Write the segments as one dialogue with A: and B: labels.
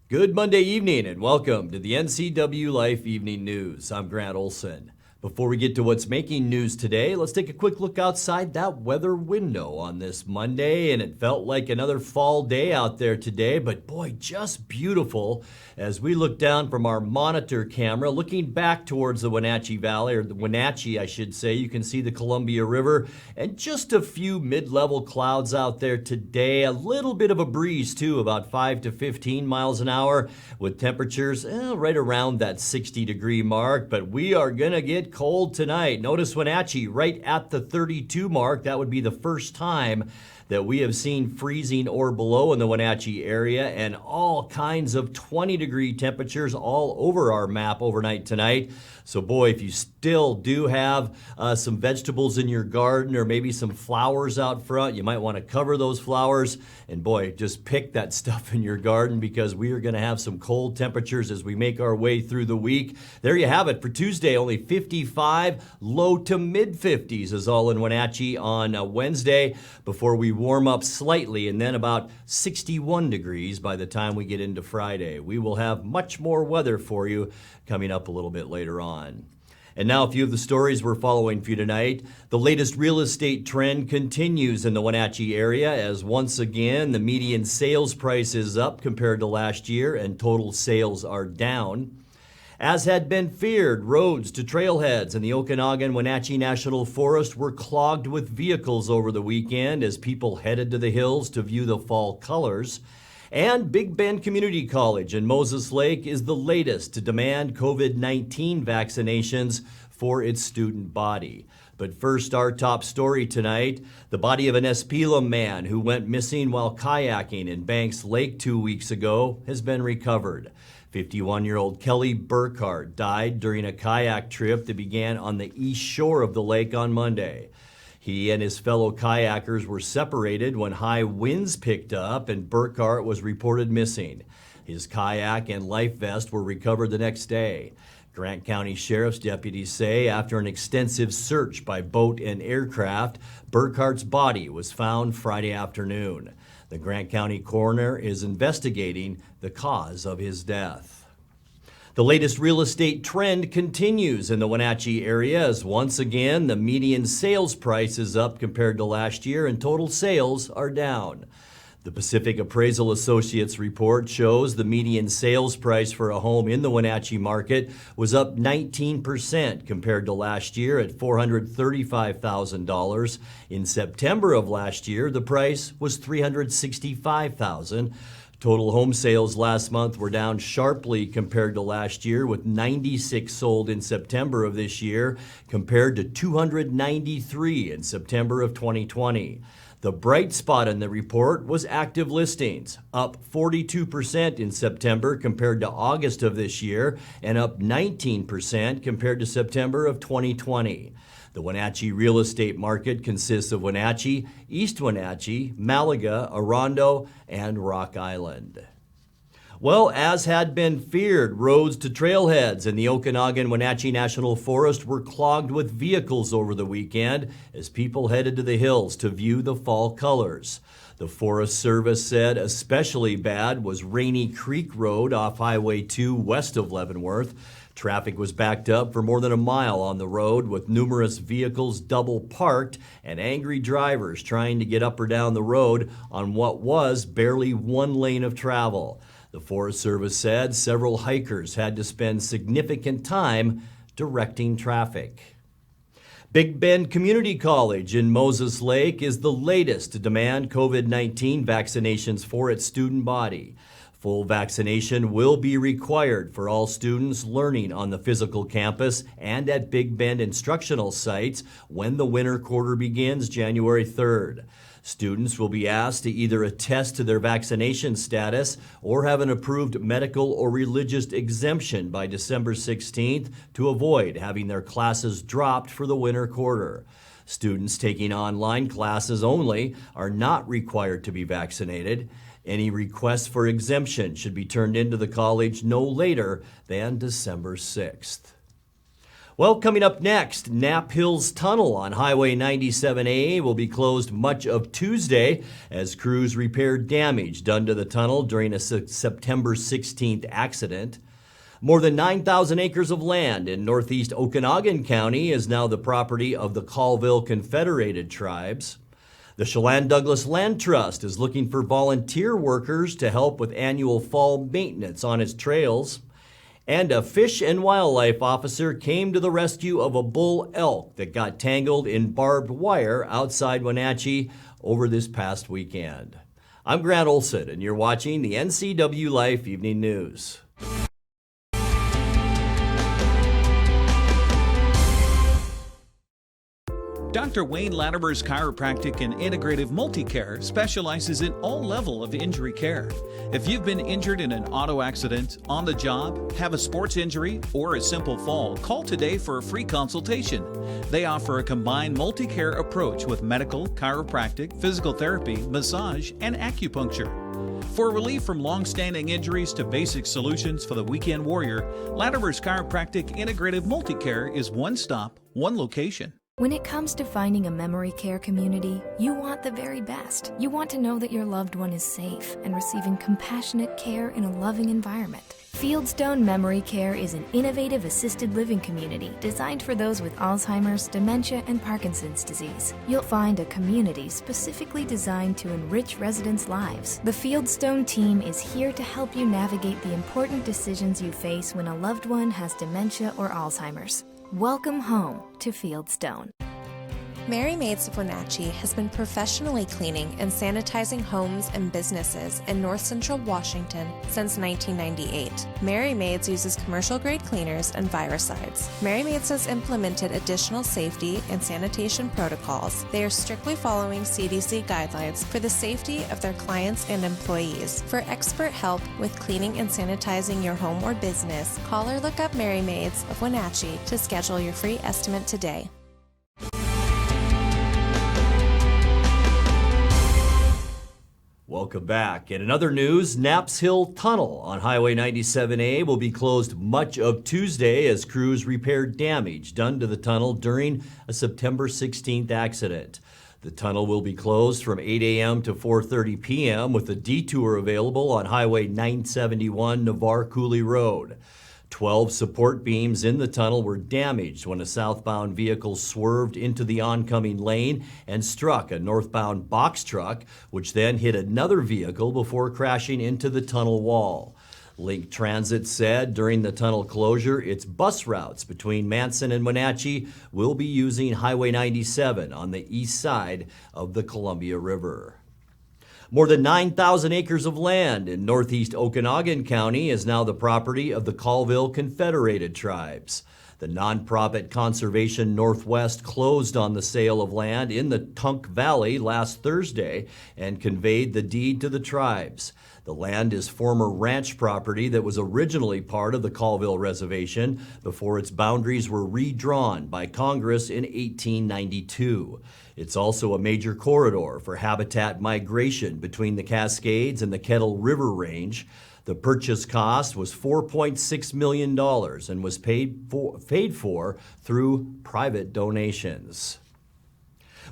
A: Good Monday evening and welcome to the NCWLIFE Evening News. I'm Grant Olson. Before we get to what's making news today, let's take a quick look outside that weather window on this Monday. And it felt like another fall day out there today, but boy, just beautiful as we look down from our monitor camera, looking back towards the Wenatchee Valley, or the Wenatchee, I should say. You can see the Columbia River and just a few mid-level clouds out there today. A little bit of a breeze too, about 5 to 15 miles an hour with temperatures right around that 60-degree mark. But we are going to get cold tonight. Notice Wenatchee right at the 32 mark. That would be the first time that we have seen freezing or below in the Wenatchee area, and all kinds of 20-degree temperatures all over our map overnight tonight. So boy, if you still do have some vegetables in your garden or maybe some flowers out front, you might want to cover those flowers. And boy, just pick that stuff in your garden because we are going to have some cold temperatures as we make our way through the week. There you have it for Tuesday, only 55, low to mid 50s is all in Wenatchee on Wednesday before we warm up slightly, and then about 61 degrees by the time we get into Friday. We will have much more weather for you coming up a little bit later on. And now a few of the stories we're following for you tonight. The latest real estate trend continues in the Wenatchee area as once again the median sales price is up compared to last year and total sales are down. As had been feared, roads to trailheads in the Okanogan-Wenatchee National Forest were clogged with vehicles over the weekend as people headed to the hills to view the fall colors. And Big Bend Community College in Moses Lake is the latest to demand COVID-19 vaccinations for its student body. But first, our top story tonight, the body of an Espelum man who went missing while kayaking in Banks Lake 2 weeks ago has been recovered. 51-year-old Kelly Burkhart died during a kayak trip that began on the east shore of the lake on Monday. He and his fellow kayakers were separated when high winds picked up and Burkhart was reported missing. His kayak and life vest were recovered the next day. Grant County Sheriff's deputies say after an extensive search by boat and aircraft, Burkhart's body was found Friday afternoon. The Grant County coroner is investigating the cause of his death. The latest real estate trend continues in the Wenatchee area as once again the median sales price is up compared to last year and total sales are down. The Pacific Appraisal Associates report shows the median sales price for a home in the Wenatchee market was up 19% compared to last year at $435,000. In September of last year, the price was $365,000. Total home sales last month were down sharply compared to last year, with 96 sold in September of this year compared to 293 in September of 2020. The bright spot in the report was active listings, up 42% in September compared to August of this year and up 19% compared to September of 2020. The Wenatchee real estate market consists of Wenatchee, East Wenatchee, Malaga, Orondo, and Rock Island. Well, as had been feared, roads to trailheads in the Okanogan-Wenatchee National Forest were clogged with vehicles over the weekend as people headed to the hills to view the fall colors. The Forest Service said especially bad was Rainy Creek Road off Highway 2 west of Leavenworth. Traffic was backed up for more than a mile on the road with numerous vehicles double parked and angry drivers trying to get up or down the road on what was barely one lane of travel. The Forest Service said several hikers had to spend significant time directing traffic. Big Bend Community College in Moses Lake is the latest to demand COVID-19 vaccinations for its student body. Full vaccination will be required for all students learning on the physical campus and at Big Bend instructional sites when the winter quarter begins January 3rd. Students will be asked to either attest to their vaccination status or have an approved medical or religious exemption by December 16th to avoid having their classes dropped for the winter quarter. Students taking online classes only are not required to be vaccinated. Any requests for exemption should be turned into the college no later than December 6th. Well, coming up next, Knapp Hills Tunnel on Highway 97A will be closed much of Tuesday as crews repair damage done to the tunnel during a September 16th accident. More than 9,000 acres of land in northeast Okanogan County is now the property of the Colville Confederated Tribes. The Chelan Douglas Land Trust is looking for volunteer workers to help with annual fall maintenance on its trails. And a fish and wildlife officer came to the rescue of a bull elk that got tangled in barbed wire outside Wenatchee over this past weekend. I'm Grant Olson, and you're watching the NCWLIFE Evening News.
B: Dr. Wayne Latimer's Chiropractic and Integrative Multicare specializes in all level of injury care. If you've been injured in an auto accident, on the job, have a sports injury, or a simple fall, call today for a free consultation. They offer a combined multi-care approach with medical, chiropractic, physical therapy, massage, and acupuncture. For relief from long-standing injuries to basic solutions for the weekend warrior, Latimer's Chiropractic Integrative Multicare is one stop, one location.
C: When it comes to finding a memory care community, you want the very best. You want to know that your loved one is safe and receiving compassionate care in a loving environment. Fieldstone Memory Care is an innovative assisted living community designed for those with Alzheimer's, dementia, and Parkinson's disease. You'll find a community specifically designed to enrich residents' lives. The Fieldstone team is here to help you navigate the important decisions you face when a loved one has dementia or Alzheimer's. Welcome home to Fieldstone.
D: Merry Maids of Wenatchee has been professionally cleaning and sanitizing homes and businesses in north central Washington since 1998. Merry Maids uses commercial-grade cleaners and viricides. Merry Maids has implemented additional safety and sanitation protocols. They are strictly following CDC guidelines for the safety of their clients and employees. For expert help with cleaning and sanitizing your home or business, call or look up Merry Maids of Wenatchee to schedule your free estimate today.
A: Welcome back. In other news, Knapp's Hill Tunnel on Highway 97A will be closed much of Tuesday as crews repair damage done to the tunnel during a September 16th accident. The tunnel will be closed from 8 a.m. to 4:30 p.m. with a detour available on Highway 971 Navarre Coulee Road. 12 support beams in the tunnel were damaged when a southbound vehicle swerved into the oncoming lane and struck a northbound box truck, which then hit another vehicle before crashing into the tunnel wall. Link Transit said during the tunnel closure, its bus routes between Manson and Wenatchee will be using Highway 97 on the east side of the Columbia River. More than 9,000 acres of land in northeast Okanogan County is now the property of the Colville Confederated Tribes. The nonprofit Conservation Northwest closed on the sale of land in the Tunk Valley last Thursday and conveyed the deed to the tribes. The land is former ranch property that was originally part of the Colville Reservation before its boundaries were redrawn by Congress in 1892. It's also a major corridor for habitat migration between the Cascades and the Kettle River Range. The purchase cost was $4.6 million and was paid for through private donations.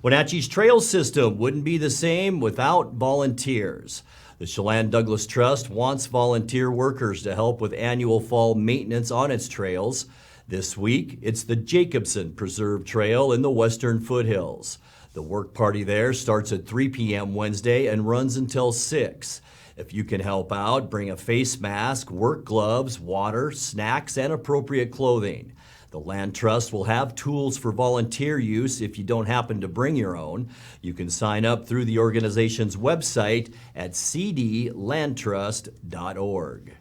A: Wenatchee's trail system wouldn't be the same without volunteers. The Chelan Douglas Trust wants volunteer workers to help with annual fall maintenance on its trails. This week, it's the Jacobson Preserve Trail in the Western Foothills. The work party there starts at 3 p.m. Wednesday and runs until 6. If you can help out, bring a face mask, work gloves, water, snacks, and appropriate clothing. The Land Trust will have tools for volunteer use if you don't happen to bring your own. You can sign up through the organization's website at cdlandtrust.org.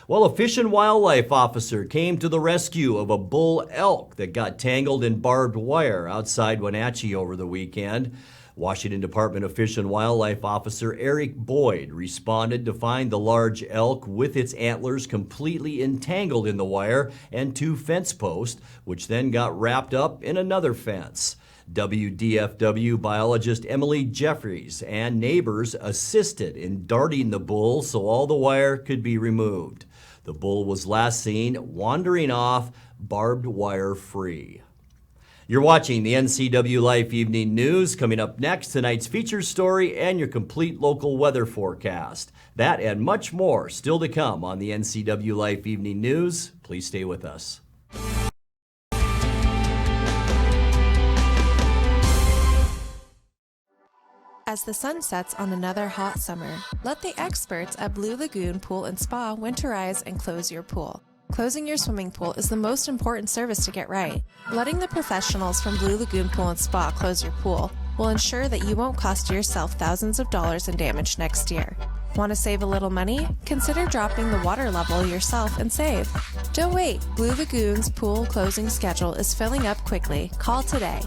A: Well, a fish and wildlife officer came to the rescue of a bull elk that got tangled in barbed wire outside Wenatchee over the weekend. Washington Department of Fish and Wildlife Officer Eric Boyd responded to find the large elk with its antlers completely entangled in the wire and 2 fence posts, which then got wrapped up in another fence. WDFW biologist Emily Jeffries and neighbors assisted in darting the bull so all the wire could be removed. The bull was last seen wandering off barbed wire free. You're watching the NCWLIFE Evening News. Coming up next, tonight's feature story and your complete local weather forecast. That and much more still to come on the NCWLIFE Evening News. Please stay with us.
D: As the sun sets on another hot summer, let the experts at Blue Lagoon Pool and Spa winterize and close your pool. Closing your swimming pool is the most important service to get right. Letting the professionals from Blue Lagoon Pool and Spa close your pool will ensure that you won't cost yourself thousands of dollars in damage next year. Want to save a little money? Consider dropping the water level yourself and save. Don't wait. Blue Lagoon's pool closing schedule is filling up quickly. Call today.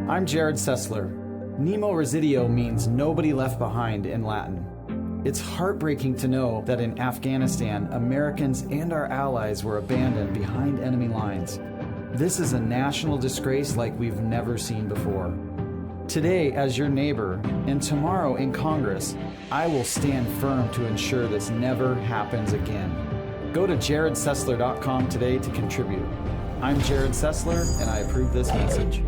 E: I'm Jared Sessler. Nemo Residio means nobody left behind in Latin. It's heartbreaking to know that in Afghanistan, Americans and our allies were abandoned behind enemy lines. This is a national disgrace like we've never seen before. Today, as your neighbor, and tomorrow in Congress, I will stand firm to ensure this never happens again. Go to jaredsessler.com today to contribute. I'm Jared Sessler, and I approve this message.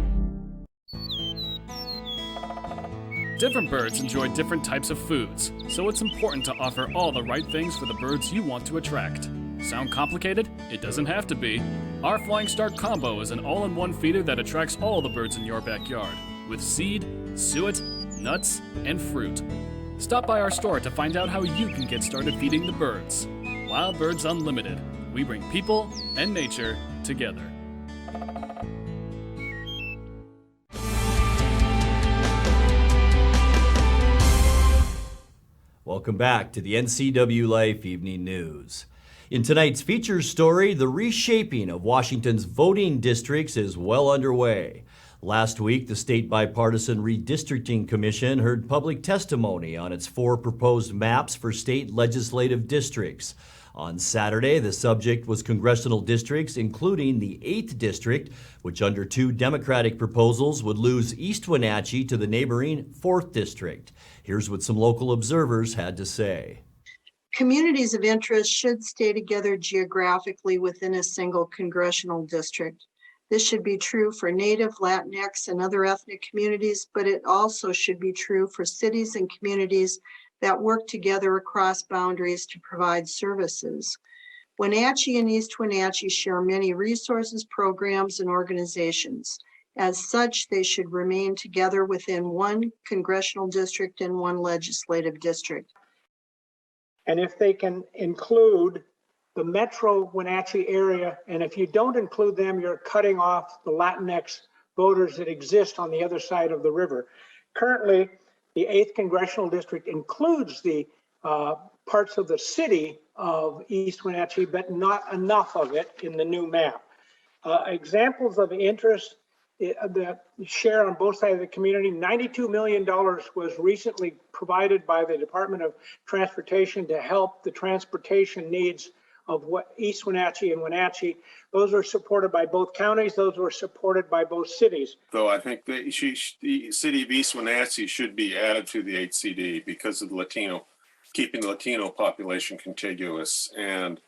F: Different birds enjoy different types of foods, so it's important to offer all the right things for the birds you want to attract. Sound complicated? It doesn't have to be. Our Flying Start Combo is an all-in-one feeder that attracts all the birds in your backyard, with seed, suet, nuts, and fruit. Stop by our store to find out how you can get started feeding the birds. Wild Birds Unlimited. We bring people and nature together.
A: Welcome back to the NCWLIFE Evening News. In tonight's feature story, the reshaping of Washington's voting districts is well underway. Last week, the State Bipartisan Redistricting Commission heard public testimony on its 4 proposed maps for state legislative districts. On Saturday, the subject was congressional districts, including the 8th District, which under 2 Democratic proposals would lose East Wenatchee to the neighboring 4th District. Here's what some local observers had to say.
G: Communities of interest should stay together geographically within a single congressional district. This should be true for Native, Latinx, and other ethnic communities, but it also should be true for cities and communities that work together across boundaries to provide services. Wenatchee and East Wenatchee share many resources, programs, and organizations. As such, they should remain together within one congressional district and one legislative district.
H: And if they can include the Metro Wenatchee area, and if you don't include them, you're cutting off the Latinx voters that exist on the other side of the river. Currently, the 8th Congressional District includes the parts of the city of East Wenatchee, but not enough of it in the new map. Examples of interest that share on both sides of the community, $92 million was recently provided by the Department of Transportation to help the transportation needs of what East Wenatchee and Wenatchee. Those were supported by both counties. Those were supported by both cities.
I: Though I think the city of East Wenatchee should be added to the HCD because of the keeping the Latino population contiguous. And,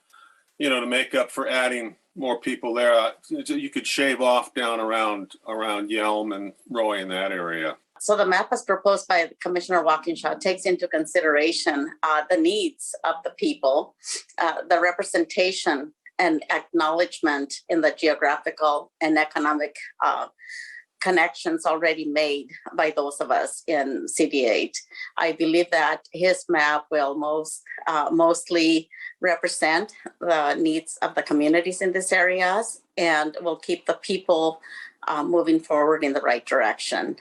I: to make up for adding more people there, you could shave off down around Yelm and Roy in that area.
J: So the map as proposed by Commissioner Walkinshaw takes into consideration the needs of the people, the representation and acknowledgement in the geographical and economic connections already made by those of us in CD8. I believe that his map will mostly represent the needs of the communities in these areas and will keep the people moving forward in the right direction.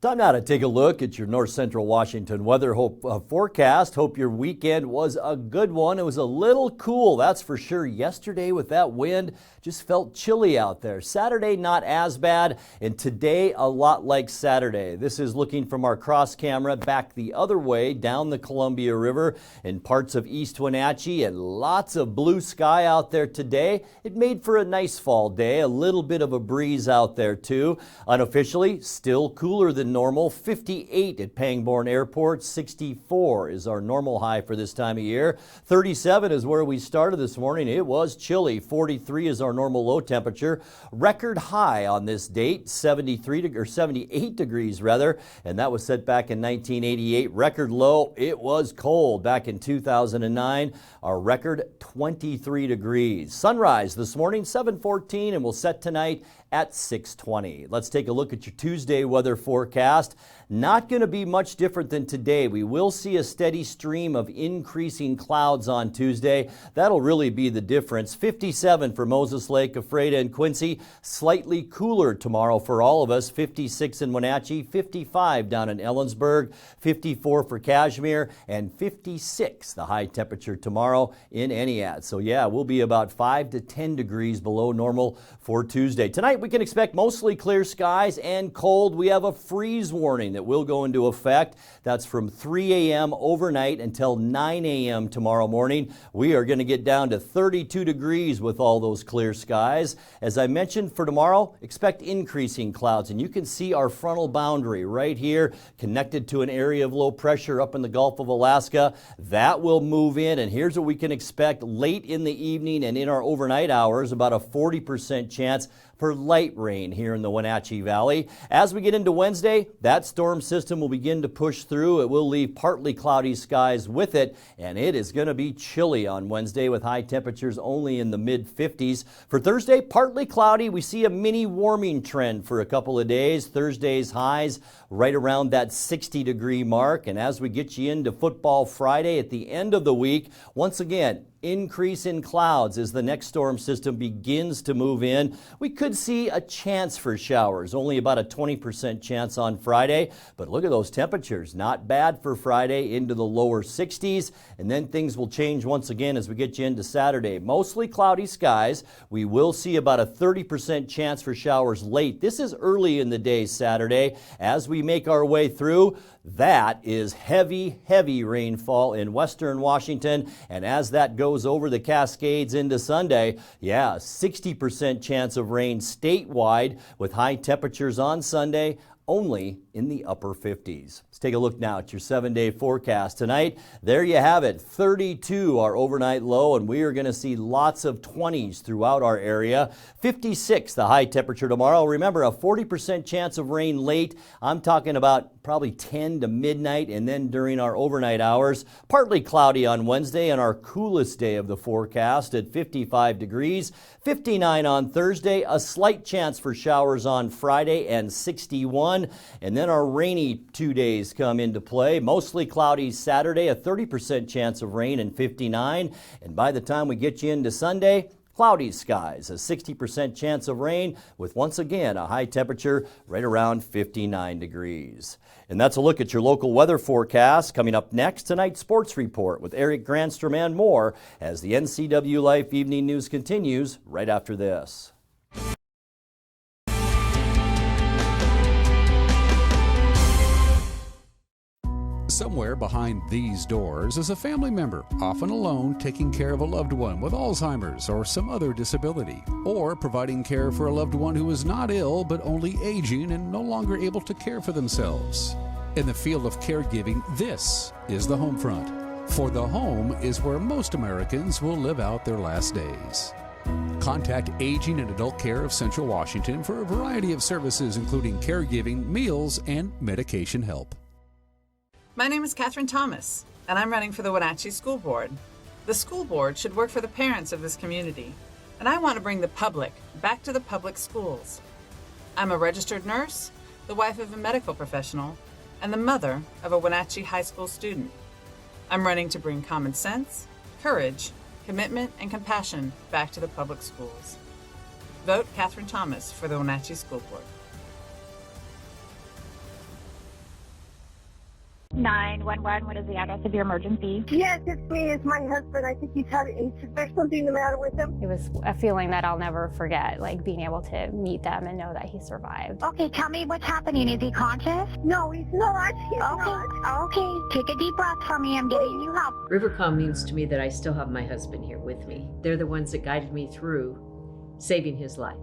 A: Time now to take a look at your north central Washington weather forecast. Hope your weekend was a good one. It was a little cool, that's for sure. Yesterday with that wind, just felt chilly out there. Saturday not as bad, and today a lot like Saturday. This is looking from our cross camera back the other way down the Columbia River in parts of East Wenatchee, and lots of blue sky out there today. It made for a nice fall day, a little bit of a breeze out there too. Unofficially, still cooler than normal. 58 at Pangbourne Airport. 64 is our normal high for this time of year. 37 is where we started this morning. It was chilly. 43 is our normal low temperature. Record high on this date, 78 degrees rather, and that was set back in 1988. Record low, it was cold back in 2009. Our record 23 degrees. Sunrise this morning 7:14 and will set tonight at 6:20. Let's take a look at your Tuesday weather forecast. Not going to be much different than today. We will see a steady stream of increasing clouds on Tuesday. That'll really be the difference. 57 for Moses Lake, Ephrata, and Quincy. Slightly cooler tomorrow for all of us. 56 in Wenatchee, 55 down in Ellensburg, 54 for Kashmir, and 56 the high temperature tomorrow in Entiat. So yeah, we'll be about 5 to 10 degrees below normal for Tuesday. Tonight we can expect mostly clear skies and cold. We have a freeze warning that will go into effect. That's from 3 a.m. overnight until 9 a.m. tomorrow morning. We are going to get down to 32 degrees with all those clear skies. As I mentioned, for tomorrow, expect increasing clouds, and you can see our frontal boundary right here connected to an area of low pressure up in the Gulf of Alaska. That will move in, and here's what we can expect late in the evening and in our overnight hours, about a 40% chance for light rain here in the Wenatchee Valley. As we get into Wednesday, that storm system will begin to push through. It will leave partly cloudy skies with it, and it is going to be chilly on Wednesday with high temperatures only in the mid-50s. For Thursday, partly cloudy. We see a mini warming trend for a couple of days. Thursday's highs right around that 60-degree mark, and as we get you into football Friday at the end of the week, once again, increase in clouds as the next storm system begins to move in. We could see a chance for showers, only about a 20% chance on Friday. But look at those temperatures. Not bad for Friday, into the lower 60s. And then things will change once again as we get you into Saturday. Mostly cloudy skies. We will see about a 30% chance for showers late. This is early in the day Saturday. As we make our way through, that is heavy, heavy rainfall in western Washington. And as that goes over the Cascades into Sunday, 60% chance of rain statewide with high temperatures on Sunday only in the upper 50s. Let's take a look now at your 7-day forecast tonight. There you have it, 32 our overnight low, and we are going to see lots of 20s throughout our area. 56 the high temperature tomorrow. Remember, a 40% chance of rain late. I'm talking about probably 10 to midnight, and then during our overnight hours. Partly cloudy on Wednesday and our coolest day of the forecast at 55 degrees. 59 on Thursday, a slight chance for showers on Friday, and 61. And then our rainy 2 days come into play. Mostly cloudy Saturday, a 30% chance of rain, and 59. And by the time we get you into Sunday, cloudy skies, a 60% chance of rain with once again a high temperature right around 59 degrees. And that's a look at your local weather forecast. Coming up next, tonight's sports report with Eric Granstrom and more as the NCWLIFE Evening News continues right after this.
K: Somewhere behind these doors is a family member, often alone, taking care of a loved one with Alzheimer's or some other disability, or providing care for a loved one who is not ill but only aging and no longer able to care for themselves. In the field of caregiving, this is the home front. For the home is where most Americans will live out their last days. Contact Aging and Adult Care of Central Washington for a variety of services including caregiving, meals, and medication help.
L: My name is Catherine Thomas, and I'm running for the Wenatchee School Board. The school board should work for the parents of this community, and I want to bring the public back to the public schools. I'm a registered nurse, the wife of a medical professional, and the mother of a Wenatchee high school student. I'm running to bring common sense, courage, commitment, and compassion back to the public schools. Vote Catherine Thomas for the Wenatchee School Board.
M: 911, what is the address of your emergency?
N: Yes, it's me. It's my husband. I think there's something the matter with him.
M: It was a feeling that I'll never forget, like being able to meet them and know that he survived.
N: Okay, tell me what's happening. Is he conscious? No, he's not. Okay, take a deep breath for me. I'm getting you help.
O: Rivercom means to me that I still have my husband here with me. They're the ones that guided me through saving his life.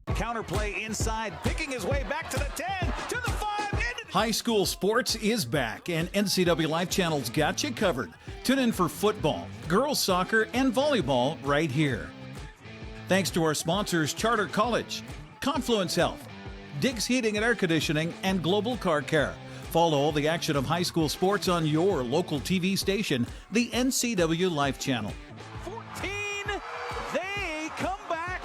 B: Counterplay inside, picking his way back to the 10, to the 5, into High school sports is back, and NCWLIFE Channel's got you covered. Tune in for football, girls soccer, and volleyball right here. Thanks to our sponsors, Charter College, Confluence Health, Diggs Heating and Air Conditioning, and Global Car Care. Follow all the action of high school sports on your local TV station, the NCWLIFE Channel. 14, they come back.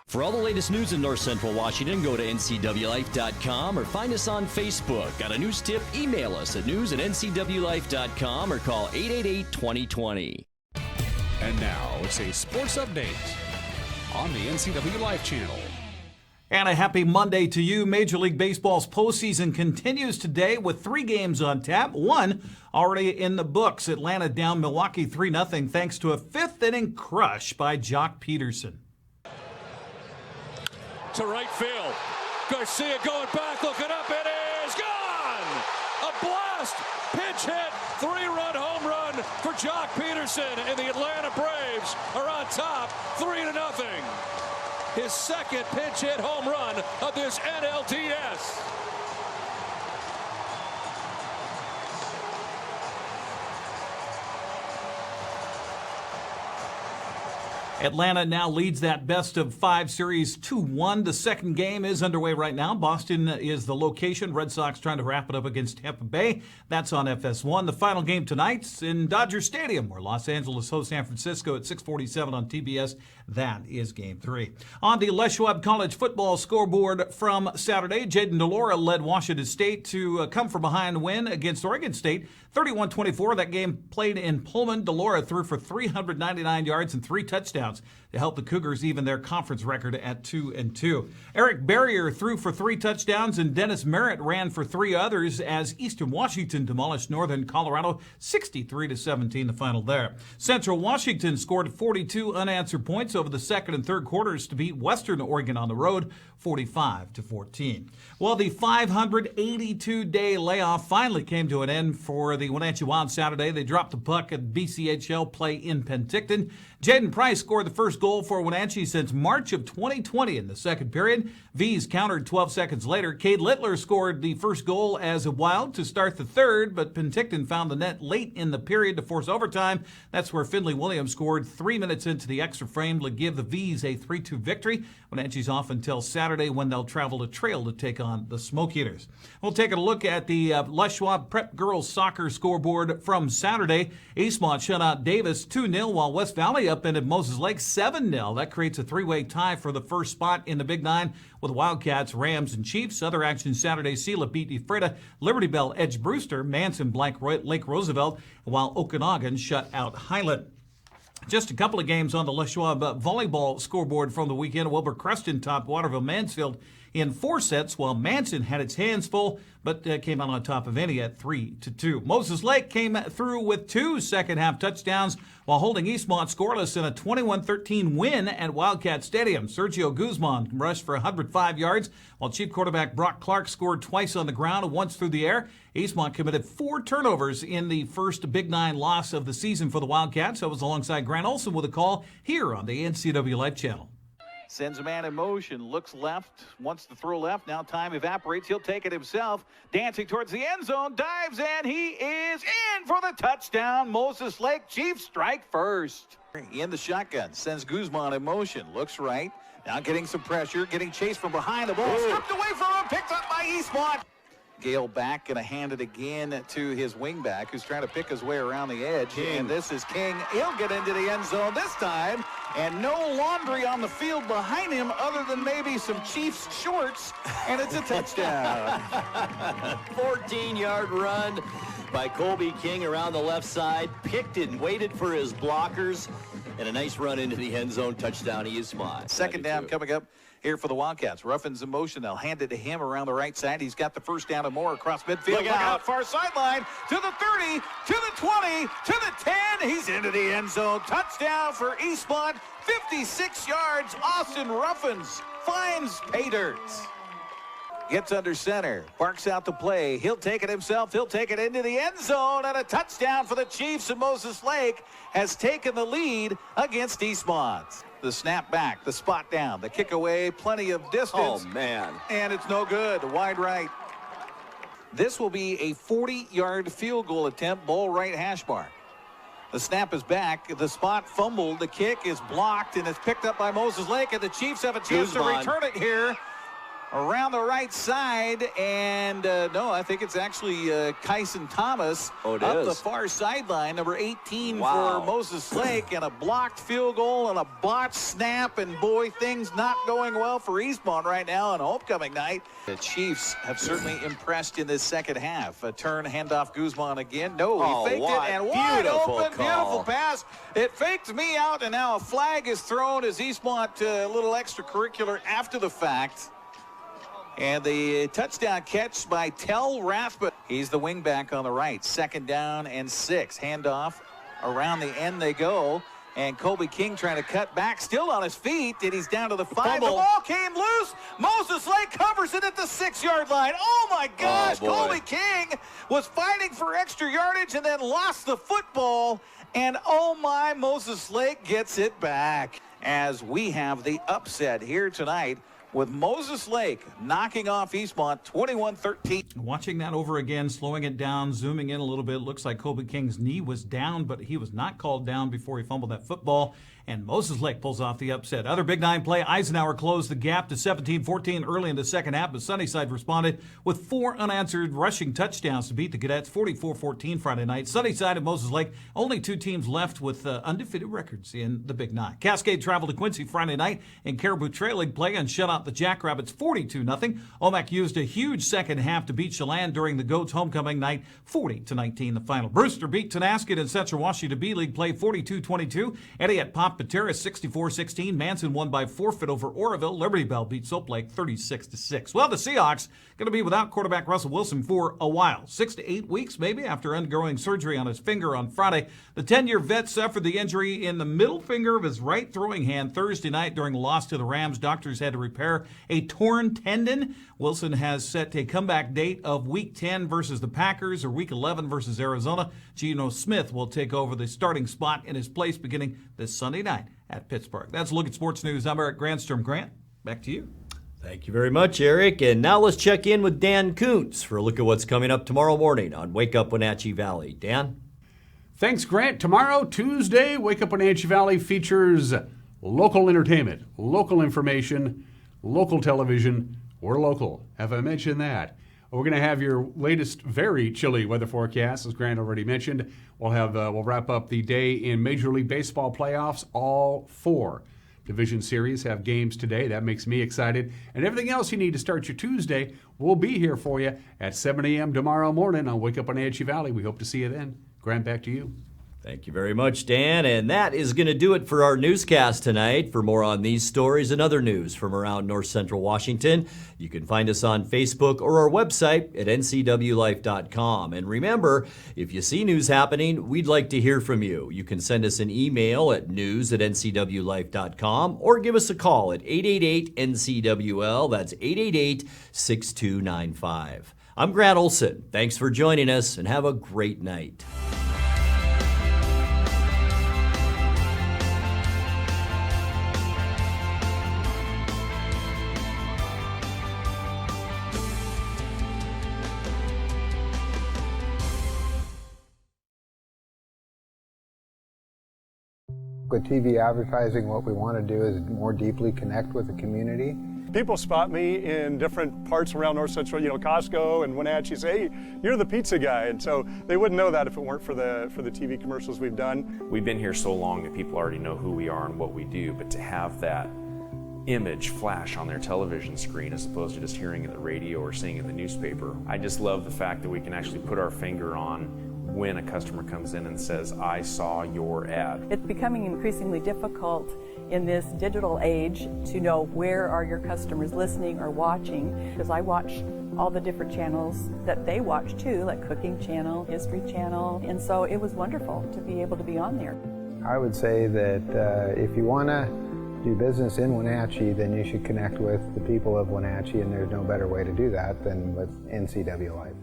A: For all the latest news in North Central Washington, go to ncwlife.com or find us on Facebook. Got a news tip? Email us at news@ncwlife.com or call 888-2020.
K: And now it's a sports update on the NCWLIFE Channel.
B: And a happy Monday to you. Major League Baseball's postseason continues today with 3 games on tap. One already in the books. Atlanta down Milwaukee 3-0 thanks to a 5th inning crush by Jock Peterson.
P: To right field. Garcia going back, looking up. It is gone! A blast! Pitch hit! 3-run home run for Jock Peterson, and the Atlanta Braves are on top 3-0. His second pinch hit home run of this NLDS.
B: Atlanta now leads that best-of-5 series 2-1. The second game is underway right now. Boston is the location. Red Sox trying to wrap it up against Tampa Bay. That's on FS1. The final game tonight's in Dodger Stadium, where Los Angeles hosts San Francisco at 6:47 on TBS. That is Game 3. On the Les Schwab College football scoreboard from Saturday, Jaden DeLora led Washington State to come from behind win against Oregon State, 31-24. That game played in Pullman. DeLora threw for 399 yards and 3 touchdowns to help the Cougars even their conference record at 2-2. Eric Barrier threw for 3 touchdowns, and Dennis Merritt ran for 3 others as Eastern Washington demolished Northern Colorado 63-17, the final there. Central Washington scored 42 unanswered points over the second and third quarters to beat Western Oregon on the road 45-14. Well, the 582-day layoff finally came to an end for the Wenatchee Wild Saturday. They dropped the puck at BCHL play in Penticton. Jaden Price scored the first goal for Wenatchee since March of 2020 in the second period. V's countered 12 seconds later. Cade Littler scored the first goal as a Wild to start the third, but Penticton found the net late in the period to force overtime. That's where Finley Williams scored 3 minutes into the extra frame to give the V's a 3-2 victory. Wenatchee's off until Saturday when they'll travel to Trail to take on the Smoke Eaters. We'll take a look at the Les Schwab Prep Girls Soccer scoreboard from Saturday. Eastmont shut out Davis 2-0, while West Valley upended Moses Lake 7-0. That creates a 3-way tie for the first spot in the Big Nine with Wildcats, Rams, and Chiefs. Other action Saturday, Sela beat Ephrata, Liberty Bell edged Brewster, Manson blank Lake Roosevelt, while Okanogan shut out Highland. Just a couple of games on the Les Schwab volleyball scoreboard from the weekend. Wilbur Creston topped Waterville Mansfield in 4 sets, while Manson had its hands full, but came out on top of any at 3-2. Moses Lake came through with 2 second-half touchdowns while holding Eastmont scoreless in a 21-13 win at Wildcat Stadium. Sergio Guzman rushed for 105 yards, while Chief quarterback Brock Clark scored twice on the ground and once through the air. Eastmont committed 4 turnovers in the first Big Nine loss of the season for the Wildcats. I was alongside Grant Olson with a call here on the NCWLIFE channel.
Q: Sends a man in motion, looks left, wants to throw left. Now time evaporates. He'll take it himself. Dancing towards the end zone, dives, and he is in for the touchdown. Moses Lake, Chiefs strike first. In the shotgun, sends Guzman in motion, looks right. Now getting some pressure, getting chased from behind. The ball stripped away from him, picked up by Eastmont. Gale back, going to hand it again to his wingback, who's trying to pick his way around the edge. King. And this is King. He'll get into the end zone this time. And no laundry on the field behind him other than maybe some Chiefs shorts. And it's a touchdown.
R: 14-yard run by Colby King around the left side. Picked it and waited for his blockers.
A: and a nice run into the end zone. Touchdown, he is smart.
Q: Second down coming up here for the Wildcats. Ruffins in motion. They'll hand it to him around the right side. He's got the first down and more across midfield. Look out. Far sideline to the 30, to the 20, to the 10. He's into the end zone. Touchdown for Eastmont. 56 yards. Austin Ruffins finds pay dirt. Gets under center. Barks out the play. He'll take it himself. He'll take it into the end zone. And a touchdown for the Chiefs. And Moses Lake has taken the lead against Eastmont. The snap back, the spot down, the kick away, plenty of distance.
A: Oh, man.
Q: And it's no good. Wide right. This will be a 40-yard field goal attempt, ball right hash mark. The snap is back. The spot fumbled. The kick is blocked, and it's picked up by Moses Lake, and the Chiefs have a chance to return it here around the right side. And no, I think it's actually Kyson Thomas up the far sideline, number 18 for Moses Lake, and a blocked field goal and a botched snap. And boy, things not going well for Eastmont right now on homecoming night. The Chiefs have certainly impressed in this second half. A turn, handoff, Guzman again. No, he faked it, and wide open, beautiful pass. It faked me out, and now a flag is thrown as Eastmont a little extracurricular after the fact. And the touchdown catch by Tell Rathbun. He's the wingback on the right. Second down and 6. Handoff. Around the end they go. And Colby King trying to cut back. Still on his feet. And he's down to the 5. The ball came loose. Moses Lake covers it at the 6-yard line. Oh, my gosh. Colby King was fighting for extra yardage and then lost the football. And oh, my, Moses Lake gets it back. As we have the upset here tonight, with Moses Lake knocking off Eastmont 21-13.
B: Watching that over again, slowing it down, zooming in a little bit. Looks like Colby King's knee was down, but he was not called down before he fumbled that football. And Moses Lake pulls off the upset. Other Big 9 play, Eisenhower closed the gap to 17-14 early in the second half, but Sunnyside responded with 4 unanswered rushing touchdowns to beat the Cadets 44-14 Friday night. Sunnyside and Moses Lake, only 2 teams left with undefeated records in the Big 9. Cascade traveled to Quincy Friday night in Caribou Trail League play and shut out the Jackrabbits 42-0. Omak used a huge second half to beat Chelan during the Goats homecoming night 40-19 the final. Brewster beat Tenasket in Central Washington B League play 42-22. Eddie at Pop Pateras 64-16. Manson won by forfeit over Oroville. Liberty Bell beat Soap Lake 36-6. Well, the Seahawks going to be without quarterback Russell Wilson for a while. 6 to 8 weeks maybe after undergoing surgery on his finger on Friday. The 10-year vet suffered the injury in the middle finger of his right throwing hand Thursday night during a loss to the Rams. Doctors had to repair a torn tendon. Wilson has set a comeback date of Week 10 versus the Packers or Week 11 versus Arizona. Geno Smith will take over the starting spot in his place beginning this Sunday night at Pittsburgh. That's a look at sports news. I'm Eric Grandstrom. Grant, back to you.
A: Thank you very much, Eric. And now let's check in with Dan Kuntz for a look at what's coming up tomorrow morning on Wake Up Wenatchee Valley. Dan?
R: Thanks, Grant. Tomorrow, Tuesday, Wake Up Wenatchee Valley features local entertainment, local information, local television. We're local. Have I mentioned that? We're going to have your latest very chilly weather forecast, as Grant already mentioned. We'll wrap up the day in Major League Baseball playoffs. All 4 division series have games today. That makes me excited. And everything else you need to start your Tuesday, we'll be here for you at 7 a.m. tomorrow morning on Wake Up Wenatchee Valley. We hope to see you then. Grant, back to you.
A: Thank you very much, Dan. And that is going to do it for our newscast tonight. For more on these stories and other news from around North Central Washington, you can find us on Facebook or our website at ncwlife.com. And remember, if you see news happening, we'd like to hear from you. You can send us an email at news@ncwlife.com or give us a call at 888-NCWL. That's 888-6295. I'm Grant Olson. Thanks for joining us and have a great night.
S: With TV advertising, what we want to do is more deeply connect with the community.
T: People spot me in different parts around North Central, Costco and Wenatchee, say, hey, you're the pizza guy. And so they wouldn't know that if it weren't for the TV commercials we've done.
U: We've been here so long that people already know who we are and what we do, but to have that image flash on their television screen as opposed to just hearing it in the radio or seeing it in the newspaper, I just love the fact that we can actually put our finger on when a customer comes in and says, I saw your ad.
C: It's becoming increasingly difficult in this digital age to know where are your customers listening or watching, because I watch all the different channels that they watch too, like Cooking Channel, History Channel, and so it was wonderful to be able to be on there.
S: I would say that if you want to do business in Wenatchee, then you should connect with the people of Wenatchee, and there's no better way to do that than with NCWLIFE.